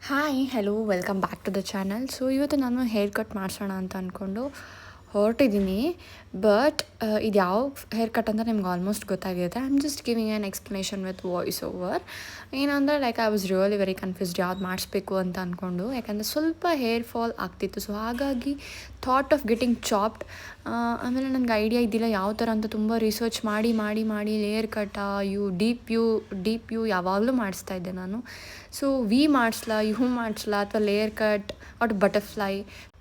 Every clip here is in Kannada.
Hi hello welcome back to the channel. So ಇವತ್ತು ನಾನು ಹೇರ್ ಕಟ್ ಮಾಡಿಸೋಣ ಅಂತ ಅಂದ್ಕೊಂಡು ಹೊರಟಿದ್ದೀನಿ. ಬಟ್ ಇದು ಯಾವ ಹೇರ್ ಕಟ್ ಅಂತ ನಿಮ್ಗೆ ಆಲ್ಮೋಸ್ಟ್ ಗೊತ್ತಾಗಿದೆ. I am just giving an explanation with voice over. ಏನಂದರೆ like I was really very confused ಯಾವ್ದು ಮಾಡಿಸ್ಬೇಕು ಅಂತ ಅಂದ್ಕೊಂಡು, ಯಾಕಂದರೆ ಸ್ವಲ್ಪ ಹೇರ್ ಫಾಲ್ ಆಗ್ತಿತ್ತು. ಸೊ ಹಾಗಾಗಿ ಥಾಟ್ ಆಫ್ ಗೆಟಿಂಗ್ ಚಾಪ್ಡ್. ಆಮೇಲೆ ನನಗೆ ಐಡಿಯಾ ಇದ್ದಿಲ್ಲ ಯಾವ ಥರ ಅಂತ ತುಂಬ ರಿಸರ್ಚ್ ಮಾಡಿ ಲೇಯರ್ ಕಟ ಡೀಪ್ ಯು ಯಾವಾಗಲೂ ಮಾಡಿಸ್ತಾ ಇದ್ದೆ ನಾನು. ಸೊ ವಿ ಮಾಡಿಸ್ಲಾ ಅಥವಾ ಲೇಯರ್ ಕಟ್ ಆಟ್ ಬಟರ್ಫ್ಲೈ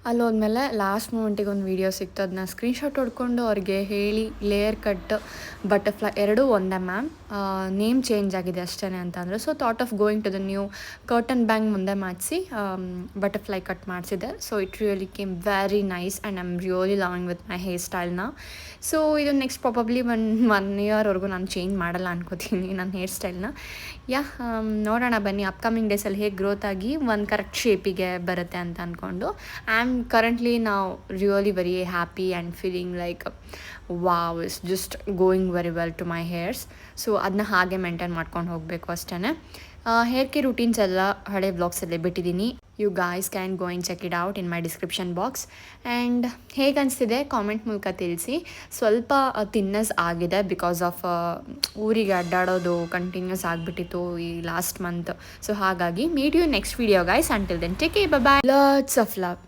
ಅಲ್ಲೋದ್ಮೇಲೆ ಲಾಸ್ಟ್ ಮೂಮೆಂಟಿಗೆ ಒಂದು ವೀಡಿಯೋ ಸಿಕ್ತು. ಅದನ್ನ ಸ್ಕ್ರೀನ್ಶಾಟ್ ಹೊಡ್ಕೊಂಡು ಅವ್ರಿಗೆ ಹೇಳಿ ಲೇಯರ್ ಕಟ್ ಬಟರ್ಫ್ಲೈ ಎರಡೂ ಒಂದೇ ಮ್ಯಾಮ್, ನೇಮ್ ಚೇಂಜ್ ಆಗಿದೆ ಅಷ್ಟೇ ಅಂತ ಅಂದರು. So thought of going to the new curtain bang ಮುಂದೆ ಮಾಡಿಸಿ ಬಟರ್ಫ್ಲೈ ಕಟ್ ಮಾಡಿಸಿದೆ. So it really came very nice and I am really loving with my hair ಸ್ಟೈಲ್ನ. ಸೊ ಇದು ನೆಕ್ಸ್ಟ್ ಪ್ರಾಬಬ್ಲಿ ಒನ್ ಇಯರ್ವರೆಗೂ ನಾನು ಚೇಂಜ್ ಮಾಡಲ್ಲ ಅನ್ಕೋತೀನಿ ನನ್ನ ಹೇರ್ ಸ್ಟೈಲ್ನ. ನೋಡೋಣ ಬನ್ನಿ ಅಪ್ಕಮಿಂಗ್ ಡೇಸಲ್ಲಿ ಹೇಗೆ ಗ್ರೋತ್ ಆಗಿ ಒಂದು ಕರೆಕ್ಟ್ ಶೇಪಿಗೆ ಬರುತ್ತೆ ಅಂತ ಅಂದ್ಕೊಂಡು. ಐ ಆಮ್ ಕರೆಂಟ್ಲಿ ನಾವು really very happy and feeling like wow is just going very well to my hairs. So ಅದನ್ನ ಹಾಗೆ ಮೇಂಟೈನ್ ಮಾಡ್ಕೊಂಡು ಹೋಗಬೇಕು ಅಷ್ಟೇ. ಹೇರ್ ಕೇರ್ ರೂಟೀನ್ಸ್ ಎಲ್ಲ ಹಳೆ ಬ್ಲಾಗ್ಸಲ್ಲೇ ಬಿಟ್ಟಿದ್ದೀನಿ. You guys can go and check it out in my description box. And ಹೇಗೆ ಅನಿಸ್ತಿದೆ ಕಾಮೆಂಟ್ ಮೂಲಕ ತಿಳಿಸಿ. ಸ್ವಲ್ಪ ತಿನ್ನಸ್ ಆಗಿದೆ ಬಿಕಾಸ್ ಆಫ್ ಊರಿಗೆ ಅಡ್ಡಾಡೋದು ಕಂಟಿನ್ಯೂಸ್ ಆಗಿಬಿಟ್ಟಿತ್ತು ಈ ಲಾಸ್ಟ್ ಮಂತ್. ಸೊ ಹಾಗಾಗಿ meet you next video guys. Until then take care, bye bye, lots of love.